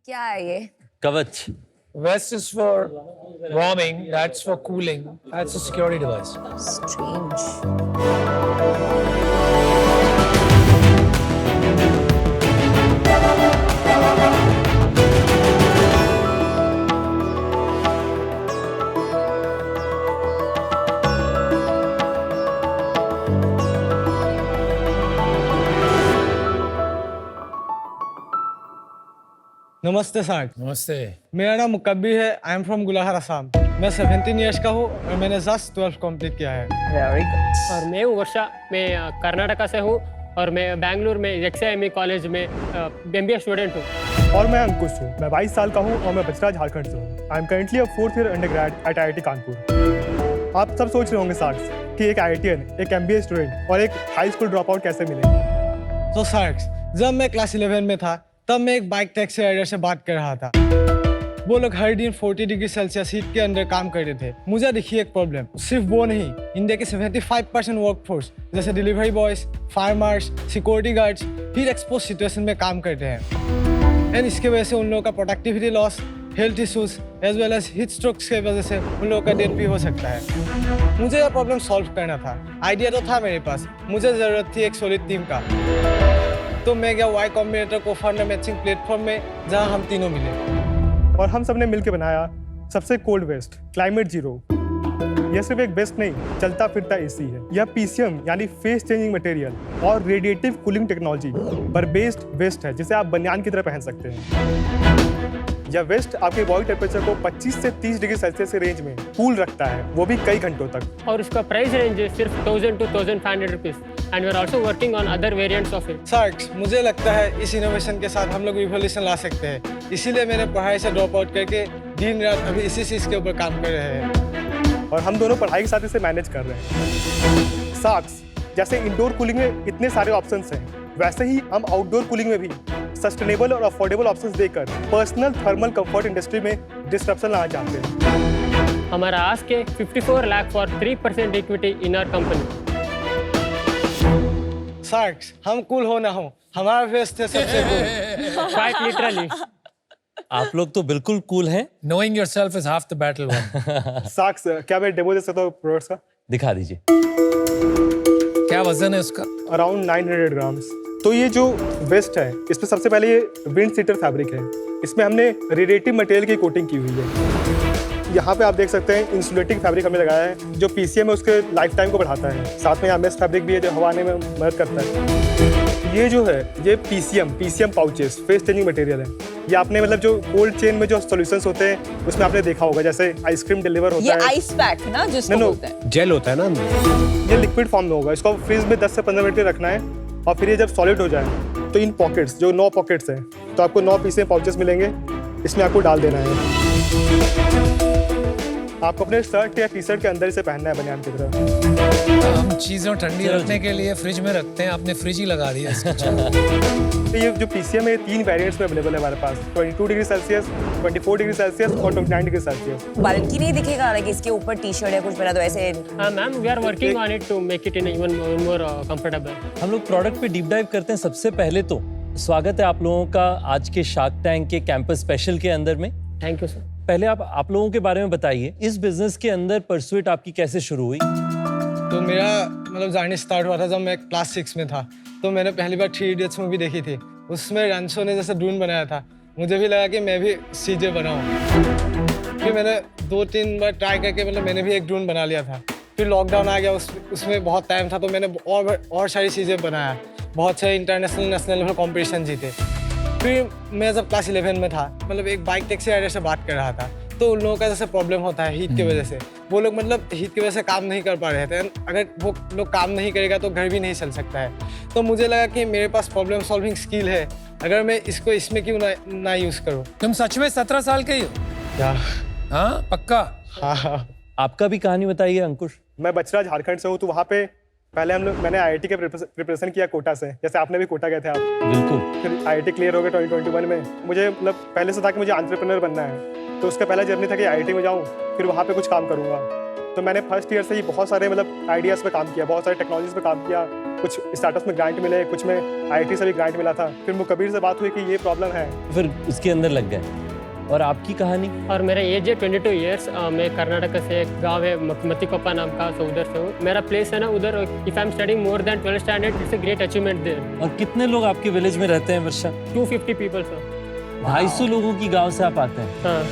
क्या है ये? कवच. Vest is for warming, that's for cooling, that's a security device. Strange. नमस्ते सर. नमस्ते. मेरा नाम मुकब्बिर है. I am from Gulahar Assam. मैं 17 इयर्स का हूँ और मैंने जस्ट 12 कंप्लीट किया है. Very good. और मैं हूँ वर्षा. मैं कर्नाटका से हूँ और मैं बेंगलुरु में XIME कॉलेज में MBA स्टूडेंट हूँ. और मैं अंकुश हूँ. मैं 22 साल का हूँ और मैं बचरा झारखंड से हूँ. I am currently a 4th year undergrad at IIT Kanpur. आप सब सोच रहे होंगे साक्ष कि एक IITian, एक MBA स्टूडेंट और एक हाई स्कूल ड्रॉप आउट कैसे मिले. तो सर, जब मैं क्लास 11 में था तब मैं एक बाइक टैक्सी राइडर से बात कर रहा था. वो लोग हर दिन 40 डिग्री सेल्सियस हीट के अंदर काम कर रहे थे. मुझे दिखी एक प्रॉब्लम. सिर्फ वो नहीं, इंडिया के 75% वर्कफोर्स जैसे delivery boys, farmers, security guards heat expose situation में काम करते हैं. एंड इसके वजह से उन लोगों का productivity loss, health issues as well as heat strokes की वजह से उन लोगों का डेथ भी हो सकता है. मुझे यह प्रॉब्लम सॉल्व करना था. आइडिया तो था मेरे पास, मुझे ज़रूरत थी एक सॉलिड टीम का. तो मैं गया वाई कॉम्बिनेटर को फाउंडर मैचिंग प्लेटफॉर्म में, जहां हम तीनों मिले और हम सब ने मिलकर बनाया सबसे कोल्ड वेस्ट, क्लाइमेट जीरो. यह सिर्फ एक वेस्ट नहीं, चलता फिरता AC है. यह PCM यानी फेस चेंजिंग मटेरियल और रेडिएटिव कूलिंग टेक्नोलॉजी पर बेस्ड वेस्ट है, जिसे आप बनियान की तरह पहन सकते हैं. यह वेस्ट आपके बॉडी टेम्परेचर को 25 से 30 डिग्री सेल्सियस के रेंज में कूल रखता है, वो भी कई घंटों तक. और उसका प्राइस रेंज है सिर्फ 1000 to 1500 rupees. And we are also working on other variants of it. Sir, मुझे लगता है इस इनोवेशन के साथ हम लोग रिवॉल्यूशन ला सकते हैं. इसीलिए मैंने पढ़ाई से ड्रॉप आउट करके दिन रात अभी इसी चीज़ के ऊपर काम कर रहे हैं. और हम दोनों पढ़ाई के साथ इसे मैनेज कर रहे हैं. साक्स, जैसे इंडोर कूलिंग में इतने सारे ऑप्शंस हैं, वैसे ही हम आउटडोर कूलिंग में भी सस्टेनेबल और अफोर्डेबल ऑप्शंस देकर पर्सनल थर्मल कंफर्ट इंडस्ट्री में डिस्ट्रप्शन लाना चाहते हैं. हमारा आस्क है 54 lakh for 3% equity in our company. Sir, हम कूल हो ना हो, हमारा वेस्ट है सबसे कूल. Quite literally. आप लोग तो बिल्कुल कूल हैं. Knowing yourself is half the battle won. साक्ष, क्या मैं डेमो दे सकता हूँ प्रोडक्ट्स का? दिखा दीजिए. क्या वजन है उसका? Around 900 grams. तो ये जो वेस्ट है, इसमें सबसे पहले ये विंड सीटर फैब्रिक है. इसमें हमने रेडिएटिव मटेरियल की कोटिंग की हुई है. यहाँ पे आप देख सकते हैं इंसुलेटिंग फैब्रिक हमने लगाया है, जो PCM है उसके लाइफ टाइम को बढ़ाता है. साथ में यहाँ मेश फैब्रिक भी है जो हवा आने में मदद करता है. ये जो है ये PCM pouches face changing material है. ये आपने मतलब जो कोल्ड चेन में जो सॉल्यूशंस होते हैं उसमें आपने देखा होगा, जैसे आइसक्रीम डिलीवर होता है. ये आइस पैक ना जिसको बोलते हैं. जेल होता है ना. ये लिक्विड फॉर्म में होगा. इसको फ्रीज में 10 से 15 मिनट के रखना है और फिर ये जब सॉलिड हो जाए तो इन पॉकेट्स, जो 9 पॉकेट्स हैं, तो आपको 9 PCM पाउचेस मिलेंगे. इसमें आपको डाल देना है. आपको अपने शर्ट या टी-शर्ट के अंदर इसे पहनना है बनियान की तरह. हम चीज़ों ठंडी रखने के लिए फ्रिज में रखते हैं, आपने फ्रिज ही लगा दिया इसके. तो ये जो PCM है 3 वेरिएंट्स में अवेलेबल है हमारे पास. 22 डिग्री सेल्सियस, 24 डिग्री सेल्सियस और 29 डिग्री सेल्सियस. बल्कि नहीं दिखेगा कि इसके ऊपर टी-शर्ट या कुछ पहना तो ऐसे. Ma'am, we are working on it to make it in even more comfortable. हम लोग प्रोडक्ट पे डीप डाइव करते हैं. सबसे पहले तो स्वागत है आप लोगों का आज के शार्क टैंक के कैंपस स्पेशल के अंदर में. Thank you sir. पहले आप लोगों के बारे में बताइए. इस बिजनेस के अंदर परसुएट आपकी कैसे शुरू हुई? तो मेरा मतलब जर्नी स्टार्ट हुआ था जब मैं क्लास 6 में था. तो मैंने पहली बार 3 इडियट्स मूवी देखी थी. उसमें रणछोड़ ने जैसे ड्रोन बनाया था, मुझे भी लगा कि मैं भी CJ बनाऊँ. फिर मैंने 2-3 बार ट्राई करके मतलब मैंने भी एक ड्रोन बना लिया था. फिर लॉकडाउन आ गया, उसमें बहुत टाइम था तो मैंने और सारी चीज़ें बनाया. बहुत सारे इंटरनेशनल नेशनल लेवल कॉम्पिटिशन जीते. फिर मैं जब क्लास 11 में था, मतलब एक बाइक टैक्सी राइडर से बात कर रहा था. तो उन लोगों का जैसे प्रॉब्लम होता है हीट की वजह से, वो लोग मतलब हीट की वजह से काम नहीं कर पा रहे थे. अगर वो लोग काम नहीं करेगा तो घर भी नहीं चल सकता है. तो मुझे लगा कि मेरे पास प्रॉब्लम सॉल्विंग स्किल है, अगर मैं इसको इसमें क्यों ना यूज़ करूँ. तुम सच में 17 साल के ही हो? क्या? हाँ, पक्का? हाँ. आपका भी कहानी बताइए अंकुश. मैं बचरा झारखंड से हूँ. तो वहाँ पे पहले मैंने IIT के प्रिपरेशन किया कोटा से, जैसे आपने भी कोटा गए थे आप. बिल्कुल. फिर IIT क्लियर हो गया 2021 में. मुझे मतलब पहले से था कि मुझे एंटरप्रेन्योर बनना है. तो उसका पहला जर्नी था कि IIT में जाऊँ, फिर वहाँ पे कुछ काम करूँगा. तो मैंने फर्स्ट ईयर से ही बहुत सारे मतलब आइडियाज़ पे काम किया, बहुत सारे टेक्नोलॉजीज़ पे काम किया. कुछ स्टार्टअप्स में ग्रांट मिले, कुछ में IIT से भी ग्रांट मिला था। फिर मुझे कबीर से बात हुई कि ये प्रॉब्लम है, फिर उसके अंदर लग गए। और आपकी कहानी? और मेरा एज है 22 ईयर्स। मैं कर्नाटक से एक गांव है मतिकोप्पा नाम का, सो उधर से हूँ। मेरा प्लेस है ना उधर। If I am studying more than 12th standard, it's a great achievement there. और कितने लोग आपके विलेज में रहते हैं वर्षा? 250 पीपल सर। 250 लोगों की गांव से आप आते हैं? हाँ।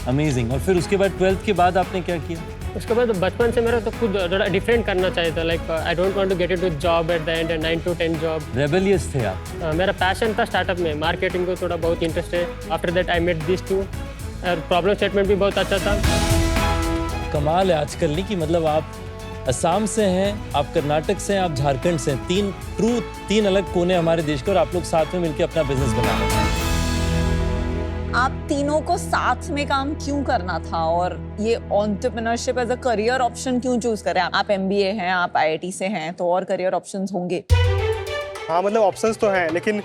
अमेजिंग। और फिर उसके बाद 12th के बाद आपने क्या किया? उसके बाद बचपन से मेरा तो खुद थोड़ा डिफरेंट करना चाहिए था। Like I don't want to get into job at the end, 9 to 10 job. Rebellious थे आप? मेरा पैशन था स्टार्टअप में, मार्केटिंग को थोड़ा बहुत इंटरेस्ट है। After that I met this two, और प्रॉब्लम स्टेटमेंट भी बहुत अच्छा था। कमाल है आजकल नहीं कि मतलब आप असम से हैं, आप कर्नाटक से हैं, आप झारखंड से हैं। तीन अलग कोने हमारे देश के, और आप लोग साथ में मिलकर अपना बिजनेस बना रहे हैं। आप तीनों को साथ में काम क्यों करना था और ये entrepreneurship as a career option क्यों चूज करें? आप MBA हैं, आप IIT से हैं, तो और करियर ऑप्शंस होंगे। हाँ मतलब ऑप्शंस तो हैं, लेकिन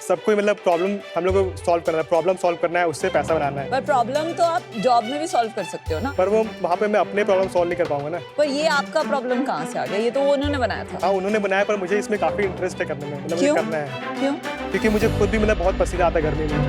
सबको मतलब प्रॉब्लम हम लोग को सॉल्व करना है, प्रॉब्लम सॉल्व करना है, उससे पैसा बनाना है। पर प्रॉब्लम तो आप जॉब में भी सॉल्व कर सकते हो ना। पर वो वहाँ पे मैं अपने प्रॉब्लम सॉल्व नहीं कर पाऊंगा ना। पर ये आपका प्रॉब्लम कहाँ से आ गया? ये तो वो उन्होंने बनाया था। हाँ उन्होंने बनाया, पर मुझे इसमें काफ़ी इंटरेस्ट है करने में, मतलब मुझे क्यों? करना है। क्यों? क्योंकि मुझे खुद भी मतलब बहुत पसीना आता है गर्मी में।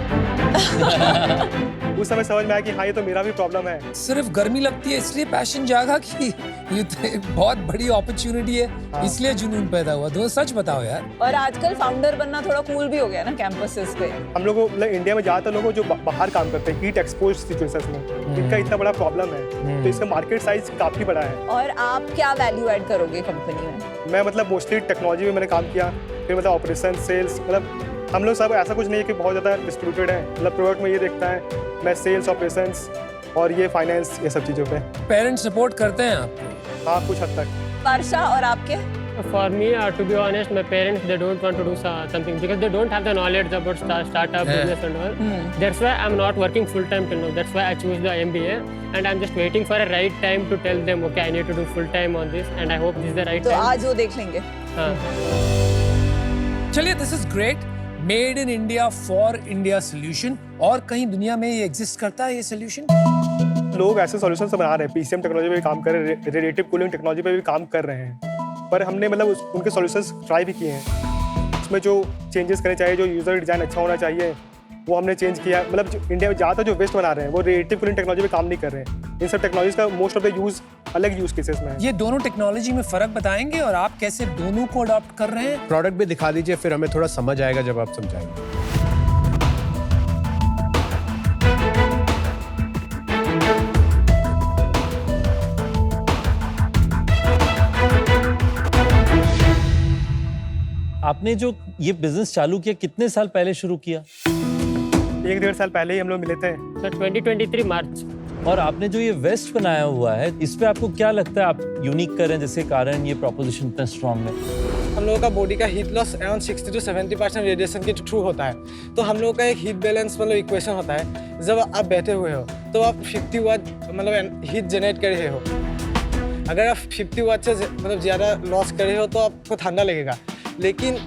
उस समय समझ में आया कि हाँ ये तो मेरा भी प्रॉब्लम है। सिर्फ गर्मी लगती है इसलिए पैशन जागा कि ये तो एक बहुत बड़ी अपॉर्चुनिटी है, इसलिए जुनून पैदा हुआ। तो सच बताओ यार। और आजकल फाउंडर बनना थोड़ा कूल भी हो गया ना कैंपसेस पे। हम लोग को मतलब इंडिया में ज़्यादातर लोगों जो बाहर काम करते हैं हीट एक्सपोज सिचुएशंस में, इनका इतना बड़ा प्रॉब्लम है, तो इसका मार्केट साइज काफ़ी बड़ा है। और आप क्या वैल्यू ऐड करोगे कंपनी में? मैं मतलब मोस्टली टेक्नोलॉजी में मैंने काम किया, फिर मतलब ऑपरेशन, सेल्स, मतलब हम लोग सब ऐसा कुछ नहीं है कि बहुत ज़्यादा डिस्ट्रीब्यूटेड है। मतलब प्रोडक्ट में ये देखता है, मैं सेल्स, ऑपरेशंस और ये फाइनेंस, ये सब चीज़ों पे। पेरेंट्स सपोर्ट करते हैं आपको? हाँ कुछ हद तक। वर्षा और आपके? For me, to be honest, my parents, they don't want to do something because they don't have the knowledge about startup business and all. That's why I'm not working full time till now. That's why I choose the MBA, and I'm just waiting for a right time to tell them, okay, I need to do full time on this, and I hope this is the right तो time. आज वो देख लेंगे। हाँ। चलिए, this is great. Made in India for India solution. और कहीं दुनिया में ये एग्जिस्ट करता है ये सोल्यूशन? लोग ऐसे सॉल्यूशंस बना रहे हैं, PCM टेक्नोलॉजी पे भी काम कर रहे हैं, रेडिएटिव कूलिंग टेक्नोलॉजी पे भी काम कर रहे हैं, पर हमने मतलब उनके सॉल्यूशंस ट्राई भी किए हैं। उसमें जो चेंजेस करने चाहिए, जो यूज़र डिज़ाइन अच्छा होना चाहिए, वो हमने चेंज किया। मतलब जो इंडिया में ज़्यादातर जो वेस्ट बना रहे हैं वो रेडिएटिव कूलिंग टेक्नोलॉजी पे काम नहीं कर रहे हैं। इन सब टेक्नोलॉजीज का मोस्ट ऑफ द यूज़ अलग यूज़ केसेस में है। ये दोनों टेक्नोलॉजी में फर्क बताएंगे और आप कैसे दोनों को अडॉप्ट कर रहे हैं? प्रोडक्ट भी दिखा दीजिए, फिर हमें थोड़ा समझ आएगा जब आप समझाएंगे। आपने जो ये बिजनेस चालू किया कितने साल पहले शुरू किया? 1-1.5 साल पहले ही हम लोग मिले थे। सर 2023 मार्च। और आपने जो ये वेस्ट बनाया हुआ है, इस पे आपको क्या लगता है आप यूनिक करें जिसके कारण ये प्रोपोजिशन इतना स्ट्रॉन्ग है? हम लोगों का बॉडी का heat loss around 60 to 70% radiation के थ्रू होता है। तो हम लोगों का एक हीट बैलेंस मतलब इक्वेशन होता है। जब आप बैठे हुए हो तो आप 50 वाट मतलब हीट जनरेट कर रहे हो। अगर आप 50 वाट से मतलब ज़्यादा लॉस कर रहे हो तो आपको ठंडा लगेगा, लेकिन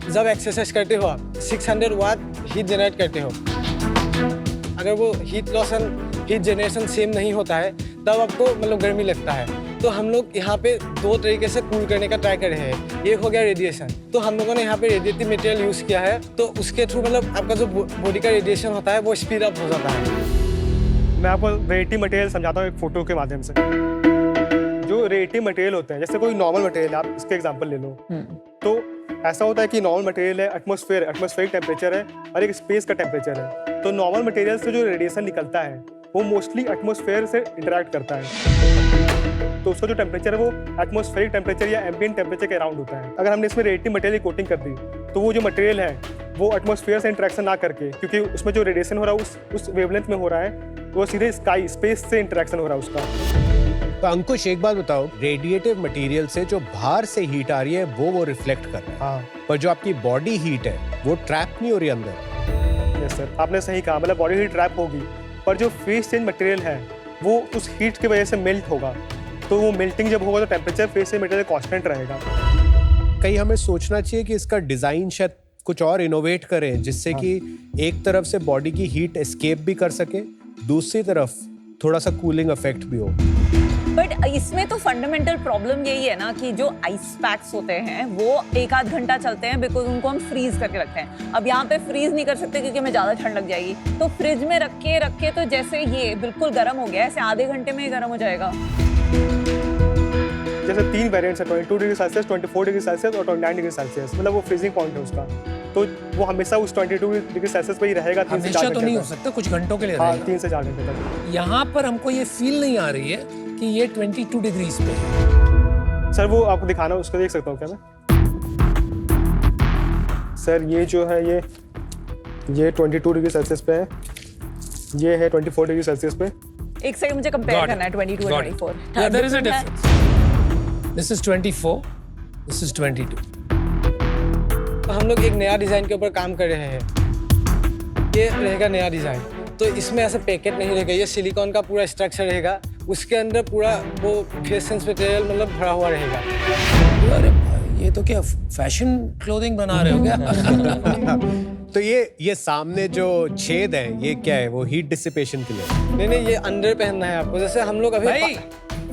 जब एक्सरसाइज करते हो आप 600 वाट हीट जनरेट करते हो। अगर वो heat loss and heat generation same नहीं होता है तब आपको मतलब गर्मी लगता है। तो हम लोग यहाँ पे दो तरीके से कूल करने का ट्राई कर रहे हैं। एक हो गया रेडिएशन, तो हम लोगों ने यहाँ पे रेडिएटिव मटेरियल यूज़ किया है, तो उसके थ्रू मतलब आपका जो बॉडी का रेडिएशन होता है वो स्पीड अप हो जाता है। मैं आपको रेडिएटिव मटेरियल समझाता हूँ एक फोटो के माध्यम से। जो रेडिएटिव मटेरियल होते हैं, जैसे कोई नॉर्मल मटेरियल, आप इसके एग्जांपल ले लो, तो ऐसा होता है कि नॉर्मल मटेरियल है, एटमॉस्फेरिक टेम्परेचर है और एक स्पेस का टेम्परेचर है। तो नॉर्मल मटेरियल से जो रेडिएशन निकलता है वो मोस्टली एटमॉस्फेयर से इंटरैक्ट करता है, तो उसका जो टेम्परेचर है वो एटमॉस्फेरिक टेम्परेचर या एम्बिएंट टेम्परेचर के अराउंड होता है। अगर हमने इसमें रेडिएटिव मटेरियल की कोटिंग कर दी तो वो जो मटेरियल है वो एटमॉस्फेयर से इंटरेक्शन ना करके, क्योंकि उसमें जो रेडिएशन हो रहा है उस वेवलेंथ में हो रहा है, वो सीधे स्पेस से इंटरेक्शन हो रहा है उसका। तो अंकुश एक बात बताओ, रेडिएटिव मटेरियल से जो बाहर से हीट आ रही है वो रिफ्लेक्ट कर रहा है, हाँ पर जो आपकी बॉडी हीट है वो ट्रैप नहीं हो रही अंदर। यस सर, आपने सही कहा। मतलब बॉडी हीट ट्रैप होगी, पर जो फेस चेंज मटेरियल है वो उस हीट की वजह से मेल्ट होगा, तो वो मेल्टिंग जब होगा तो temperature face change material constant रहेगा। कहीं हमें सोचना चाहिए कि इसका डिजाइन शायद कुछ और इनोवेट करें जिससे कि एक तरफ से बॉडी की हीट एस्केप भी कर सके, दूसरी तरफ थोड़ा सा कूलिंग इफेक्ट भी हो। बट इसमें तो फंडामेंटल प्रॉब्लम यही है ना कि जो आइस पैक्स होते हैं वो 1-8 घंटा चलते हैं बिकॉज उनको हम फ्रीज करके रखते हैं। अब यहाँ पे फ्रीज नहीं कर सकते क्योंकि हमें ज़्यादा ठंड लग जाएगी, तो फ्रिज में रख के तो जैसे ये बिल्कुल गर्म हो गया ऐसे आधे घंटे में ही गर्म हो जाएगा। जैसे 3 वेरिएंट्स है 22 डिग्री सेल्सियस, 24 डिग्री सेल्सियस और 29 डिग्री सेल्सियस, मतलब वो फ्रीजिंग पॉइंट है उसका, तो वो हमेशा उस 22 डिग्री सेल्सियस पे ही रहेगा 3 से 4 हमेशा घंटे तो नहीं हो तक। सकता, कुछ घंटों के लिए हाँ, रहेगा। 3 से 4 घंटे तक। यहाँ पर हमको ये फील नहीं आ रही है कि ये 22 डिग्रीज पे है। सर वो आपको दिखाना, उसको देख सकता हूँ क्या मैं? सर ये जो है ये 22 डिग्री सेल्सियस पे है, ये है 24 डिग्री सेल्सियस पे। एक सेकंड मुझे कंपेयर करना है 22 और 24। Yeah, there is a difference. This is 24, this is 22. तो हम लोग एक नया डिज़ाइन के ऊपर काम कर रहे हैं। ये रहेगा नया डिज़ाइन, तो इसमें ऐसा पैकेट नहीं रहेगा, ये सिलिकॉन का पूरा स्ट्रक्चर रहेगा, उसके अंदर पूरा वो फेसेंस मटेरियल मतलब भरा हुआ रहेगा। अरे भाई, ये तो क्या फैशन क्लोथिंग बना रहे हो क्या? तो ये सामने जो छेद है ये क्या है? वो हीट डिसिपेशन के लिए? नहीं, ये अंदर पहनना है आपको। जैसे हम लोग अभी भाई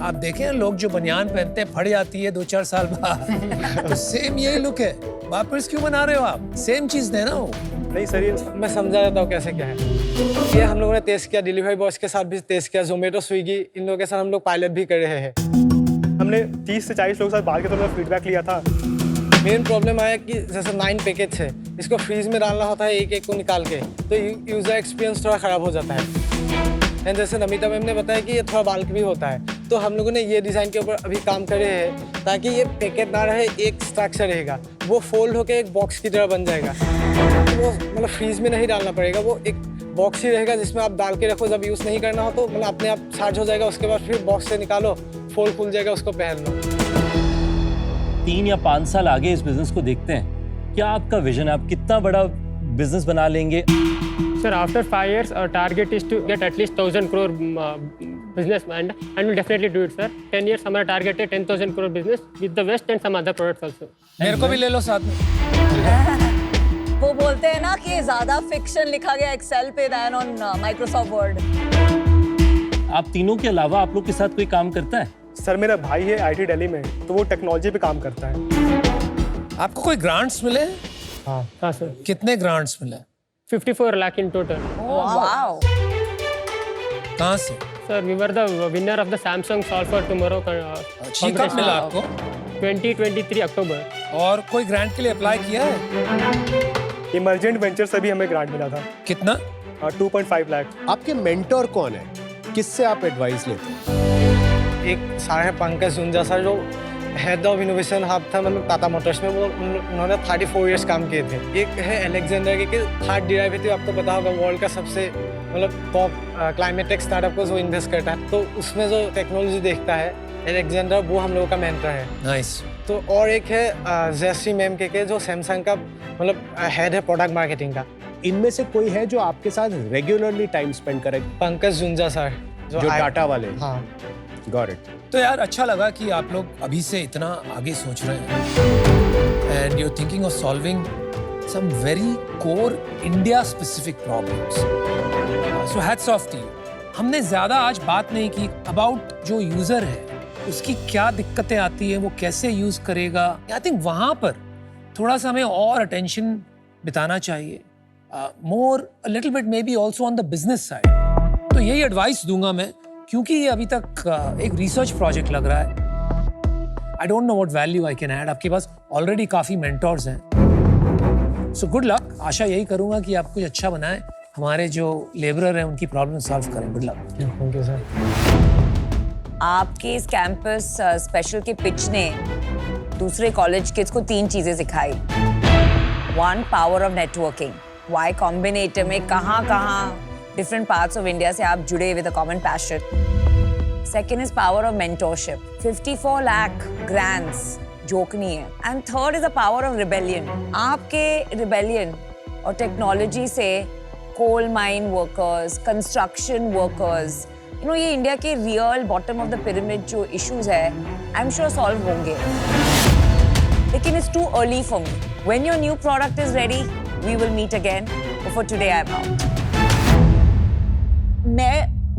आप देखें लोग जो बनियान पहनते हैं फट जाती है 2-4 साल बाद, तो सेम यही लुक है। वापस क्यों बना रहे हो आप? सेम चीज देना हो। नहीं सर, ये मैं समझा देता हूँ कैसे क्या है। ये हम लोगों ने टेस्ट किया, डिलीवरी बॉयज के साथ भी टेस्ट किया, जोमेटो, स्विगी, इन लोगों के साथ हम लोग पायलट भी कर रहे हैं। हमने 30 से 40 लोगों के साथ बात किया तो उन्होंने फीडबैक लिया था। मेन प्रॉब्लम आया कि जैसे 9 पैकेज है, इसको फ्रीज में डालना होता है एक को निकाल के, तो यूजर एक्सपीरियंस थोड़ा ख़राब हो जाता है। एंड जैसे नमिता मैम ने बताया कि ये थोड़ा बाल्क भी होता है, तो हम लोगों ने ये डिज़ाइन के ऊपर अभी काम कर रहे हैं ताकि ये पैकेट ना रहे, एक स्ट्रक्चर रहेगा, वो फोल्ड होकर एक बॉक्स की तरह बन जाएगा। तो वो मतलब फ्रीज में नहीं डालना पड़ेगा, वो एक बॉक्स ही रहेगा जिसमें आप डाल के रखो, जब यूज़ नहीं करना हो तो मतलब अपने आप चार्ज हो जाएगा, उसके बाद फिर बॉक्स से निकालो, फोल्ड खुल जाएगा, उसको पहन लो। 3 या 5 साल आगे इस बिजनेस को देखते हैं, क्या आपका विजन है? आप कितना बड़ा बिजनेस बना लेंगे? Sir, after 5 years, our target is to get at least 1,000 crore business, and we'll definitely do it, sir. 10 years, हमारा target है 10,000 crore business with the West and some other products also. मेरे को भी ले लो साथ में। वो बोलते हैं ना कि ज्यादा फिक्शन लिखा गया एक्सेल पे देन ऑन माइक्रोसॉफ्ट वर्ड। आप तीनों के अलावा आप लोग के साथ कोई काम करता है? सर मेरा भाई है IT दिल्ली में, तो वो टेक्नोलॉजी पे काम करता है। आपको कोई ग्रांट्स मिले? हाँ सर, कितने ग्रांट्स मिले? 54 lakh in total. वाओ। कहाँ से? Sir, we were the winner of the Samsung Solve for Tomorrow जी कब मिला आपको? 2023 अक्टूबर। और कोई ग्रांट के लिए अप्लाई किया है? इमर्जेंट वेंचर से भी हमें ग्रांट मिला था, कितना? 2.5 लाख। आपके मेंटोर कौन है? किससे आप एडवाइस लेते हैं? एक सर है पंकज जुंजा सर, जो हेड ऑफ इनोवेशन हब था मतलब टाटा मोटर्स में, वो उन्होंने 34 इयर्स काम किए थे। एक है अलेक्जेंडर के थर्ड डेरिवेटिव, आपको पता होगा वर्ल्ड का सबसे मतलब टॉप क्लाइमेट टेक स्टार्टअप को जो इन्वेस्ट करता है, तो उसमें जो टेक्नोलॉजी देखता है अलेक्जेंडर, वो हम लोगों का मेंटर है। नाइस। तो और एक है जयश्री मैम के जो सैमसंग का मतलब हेड है प्रोडक्ट मार्केटिंग का। इनमें से कोई है जो आपके साथ रेगुलरली टाइम स्पेंड करे? पंकज जुंजा सर जो टाटा वाले? हाँ। Got it. तो यार अच्छा लगा कि आप लोग अभी से इतना आगे सोच रहे हैं and you are thinking of solving some very core India specific problems. So hats off to you. हमने ज्यादा आज बात नहीं की अबाउट जो यूजर है उसकी क्या दिक्कतें आती है, वो कैसे यूज करेगा। आई थिंक वहां पर थोड़ा सा हमें और अटेंशन बिताना चाहिए, more a little bit maybe also on the business side. तो यही एडवाइस दूंगा मैं, क्योंकि ये अभी तक एक रिसर्च प्रोजेक्ट लग रहा है। I don't know what value I can add. आपके पास ऑलरेडी काफी मेंटोर्स हैं, सो गुड लक। आशा यही करूंगा कि आप कुछ अच्छा बनाएं, हमारे जो लेबरर हैं उनकी प्रॉब्लम सॉल्व करें। Good luck. Thank you sir. आपके इस कैंपस स्पेशल के पिच ने दूसरे कॉलेज किड्स को 3 चीजें सिखाई। 1, power of networking. Y combinator में कहाँ डिफरेंट पार्ट्स ऑफ इंडिया से आप जुड़े with a common passion. Second is power of mentorship. 54 lakh grants joke नहीं है। And third is the power of rebellion. आपके रिबेलियन और टेक्नोलॉजी से coal mine workers, construction workers, you know ये India के real bottom of the pyramid जो issues है I am sure solve होंगे, लेकिन it's to early for me. When your new product is ready we will meet again. For today I am out. मैं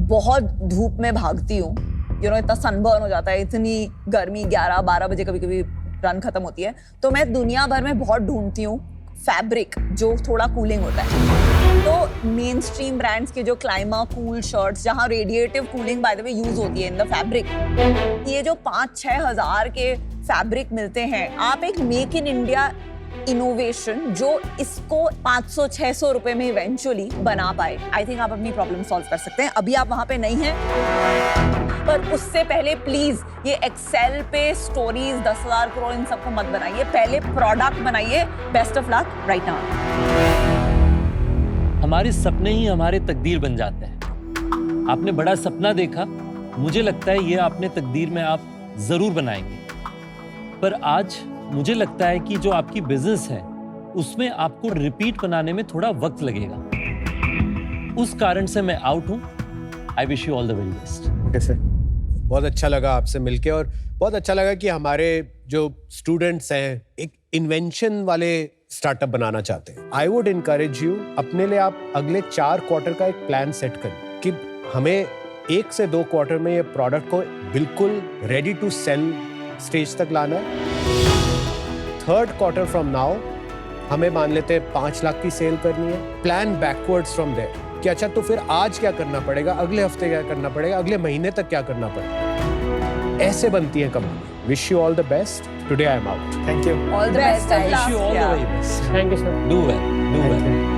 बहुत धूप में भागती हूँ इतना सनबर्न हो जाता है, इतनी गर्मी, 11-12 बजे कभी कभी रन खत्म होती है, तो मैं दुनिया भर में बहुत ढूंढती हूँ फैब्रिक जो थोड़ा कूलिंग होता है। तो मेन स्ट्रीम ब्रांड्स के जो क्लाइमा कूल शर्ट्स, जहाँ radiative cooling by the way use होती है इन द फैब्रिक, ये जो 5-6 हज़ार के फैब्रिक मिलते हैं, आप एक मेक इन इंडिया इनोवेशन जो इसको 500-600 रुपए में इवेंचुअली बना पाए, आई थिंक आप अपनी प्रॉब्लम सॉल्व कर सकते हैं। अभी आप वहां पे नहीं हैं, पर उससे पहले प्लीज ये एक्सेल पे स्टोरीज 10,000 करोड़ इन सबको मत बनाइए, पहले प्रोडक्ट बनाइए। Best of luck right now. हमारे सपने ही हमारे तकदीर बन जाते हैं। आपने बड़ा सपना देखा, मुझे लगता है ये आपने तकदीर में आप जरूर बनाएंगे, पर आज मुझे लगता है कि जो आपकी बिजनेस है उसमें आपको रिपीट बनाने में थोड़ा वक्त लगेगा। उस कारण से मैं आउट हूं। I wish you all the very best. Okay sir. बहुत अच्छा लगा आपसे मिलके, और बहुत अच्छा लगा कि हमारे जो स्टूडेंट्स हैं एक इन्वेंशन वाले स्टार्टअप बनाना चाहते हैं। आई वुड इनकरेज यू, अपने लिए आप अगले 4 क्वार्टर का एक प्लान सेट करें कि हमें 1 से 2 क्वार्टर में ये प्रोडक्ट को बिल्कुल रेडी टू सेल स्टेज तक लाना है। 3rd क्वार्टर फ्रॉम नाउ हमें मान लेते हैं 5 लाख की सेल करनी है। प्लान बैकवर्ड्स फ्रॉम देयर कि अच्छा तो फिर आज क्या करना पड़ेगा, अगले हफ्ते क्या करना पड़ेगा, अगले महीने तक क्या करना पड़ेगा। ऐसे बनती है company. Wish you all the best. Today I am out. Thank you. All the best. Wish you all the very best. Thank you, sir. Do well, do well.